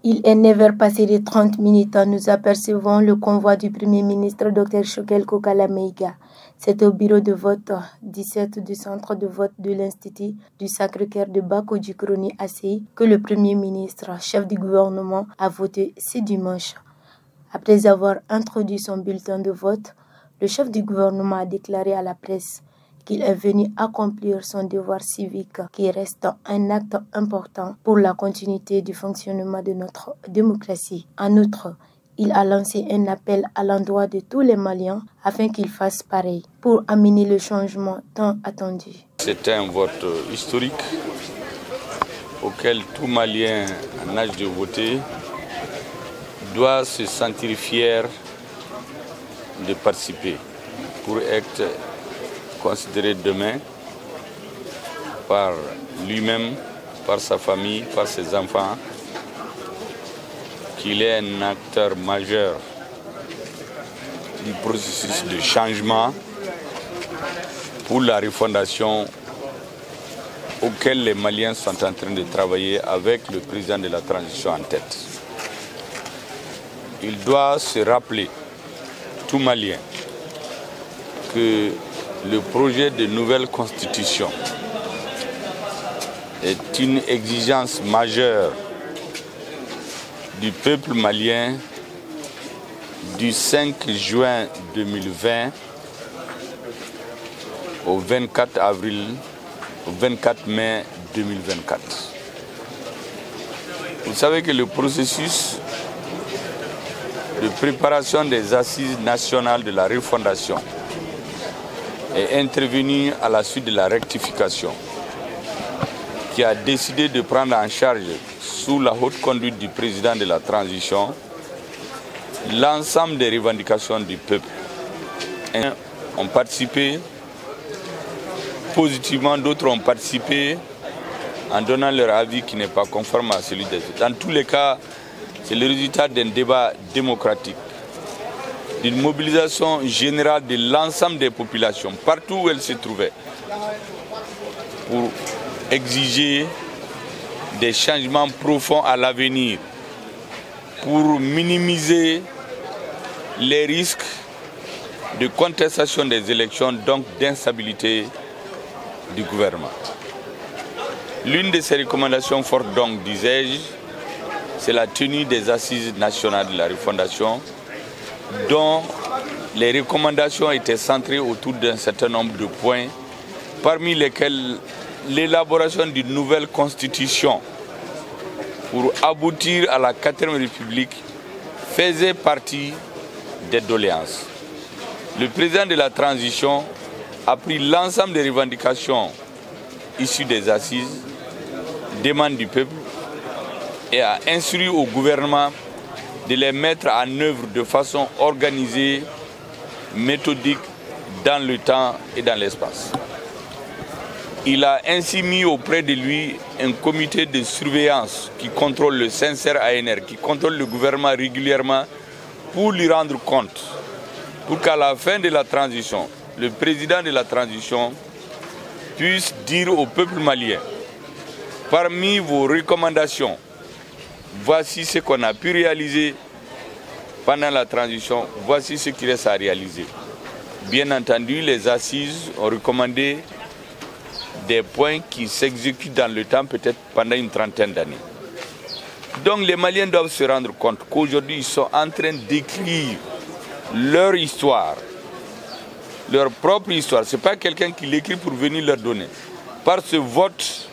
Il est 9h passé de 30 minutes. Nous apercevons le convoi du Premier ministre Dr Choguel Kokala Maïga. C'est au bureau de vote 17 du centre de vote de l'Institut du Sacré-Cœur de Bako-Djikroni ACI que le Premier ministre, chef du gouvernement, a voté ce dimanche. Après avoir introduit son bulletin de vote, le chef du gouvernement a déclaré à la presse qu'il est venu accomplir son devoir civique qui reste un acte important pour la continuité du fonctionnement de notre démocratie. En outre, il a lancé un appel à l'endroit de tous les Maliens afin qu'ils fassent pareil pour amener le changement tant attendu. C'est un vote historique auquel tout Malien en âge de voter doit se sentir fier de participer pour être considéré demain par lui-même, par sa famille, par ses enfants, qu'il est un acteur majeur du processus de changement pour la refondation auquel les Maliens sont en train de travailler avec le président de la transition en tête. Il doit se rappeler, tout Malien, que le projet de nouvelle constitution est une exigence majeure du peuple malien du 5 juin 2020 au 24 mai 2024. Vous savez que le processus de préparation des assises nationales de la refondation est intervenu à la suite de la rectification qui a décidé de prendre en charge, sous la haute conduite du président de la transition, l'ensemble des revendications du peuple. Uns ont participé positivement, d'autres ont participé en donnant leur avis qui n'est pas conforme à celui des autres. Dans tous les cas, c'est le résultat d'un débat démocratique, d'une mobilisation générale de l'ensemble des populations, partout où elles se trouvaient, pour exiger des changements profonds à l'avenir, pour minimiser les risques de contestation des élections, donc d'instabilité du gouvernement. L'une de ces recommandations fortes, donc, disais-je, c'est la tenue des assises nationales de la refondation, dont les recommandations étaient centrées autour d'un certain nombre de points, parmi lesquels l'élaboration d'une nouvelle constitution pour aboutir à la 4e République faisait partie des doléances. Le président de la transition a pris l'ensemble des revendications issues des assises, demandes du peuple, et a instruit au gouvernement de les mettre en œuvre de façon organisée, méthodique, dans le temps et dans l'espace. Il a ainsi mis auprès de lui un comité de surveillance qui contrôle le sincère ANR, qui contrôle le gouvernement régulièrement pour lui rendre compte, pour qu'à la fin de la transition, le président de la transition puisse dire au peuple malien, parmi vos recommandations, voici ce qu'on a pu réaliser pendant la transition, voici ce qui reste à réaliser. Bien entendu, les assises ont recommandé des points qui s'exécutent dans le temps, peut-être pendant une trentaine d'années. Donc les Maliens doivent se rendre compte qu'aujourd'hui, ils sont en train d'écrire leur histoire, leur propre histoire. Ce n'est pas quelqu'un qui l'écrit pour venir leur donner. Par ce vote,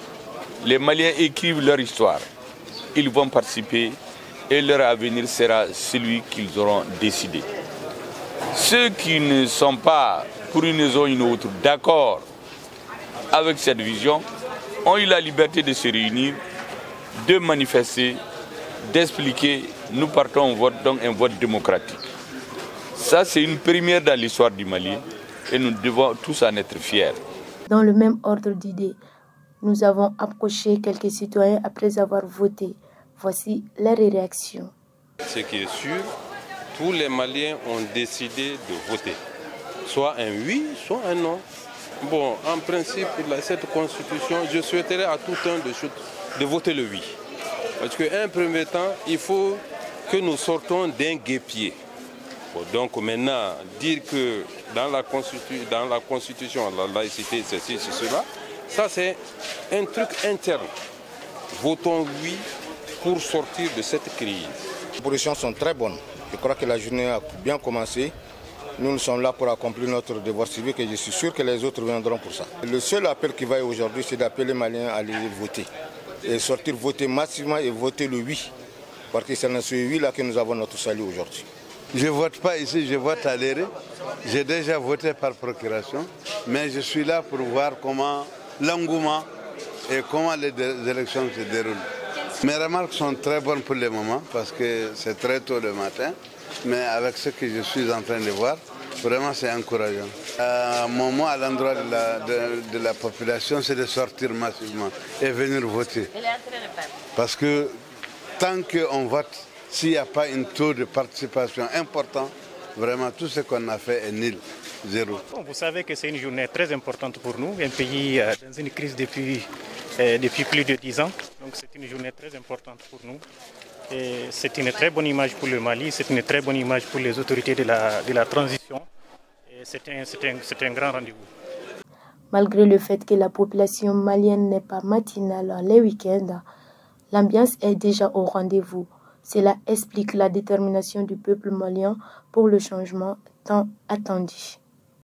les Maliens écrivent leur histoire. Ils vont participer et leur avenir sera celui qu'ils auront décidé. Ceux qui ne sont pas, pour une raison ou une autre, d'accord avec cette vision, ont eu la liberté de se réunir, de manifester, d'expliquer. Nous partons au vote, donc un vote démocratique. Ça, c'est une première dans l'histoire du Mali et nous devons tous en être fiers. Dans le même ordre d'idées, nous avons approché quelques citoyens après avoir voté. Voici leur réaction. Ce qui est sûr, tous les Maliens ont décidé de voter. Soit un oui, soit un non. Bon, en principe, cette constitution, je souhaiterais à tout un de voter le oui. Parce qu'à un premier temps, il faut que nous sortons d'un guêpier. Bon, donc maintenant, dire que dans la Constitution, la laïcité, ceci, cela, ça c'est un truc interne. Votons oui pour sortir de cette crise. Les positions sont très bonnes. Je crois que la journée a bien commencé. Nous sommes là pour accomplir notre devoir civique et je suis sûr que les autres viendront pour ça. Le seul appel qui va aujourd'hui, c'est d'appeler les Maliens à aller voter. Et sortir voter massivement et voter le oui. Parce que c'est dans ce oui-là que nous avons notre salut aujourd'hui. Je ne vote pas ici, je vote à l'Éré. J'ai déjà voté par procuration, mais je suis là pour voir comment l'engouement et comment les élections se déroulent. Mes remarques sont très bonnes pour le moment parce que c'est très tôt le matin, mais avec ce que je suis en train de voir, vraiment c'est encourageant. Mon mot à l'endroit de la population, c'est de sortir massivement et venir voter. Parce que tant qu'on vote, s'il n'y a pas un taux de participation important, vraiment tout ce qu'on a fait est nul, zéro. Bon, vous savez que c'est une journée très importante pour nous, un pays dans une crise depuis plus de 10 ans. Donc c'est une journée très importante pour nous. C'est une très bonne image pour le Mali, c'est une très bonne image pour les autorités de la transition. C'est un grand rendez-vous. Malgré le fait que la population malienne n'est pas matinale les week-ends, l'ambiance est déjà au rendez-vous. Cela explique la détermination du peuple malien pour le changement tant attendu.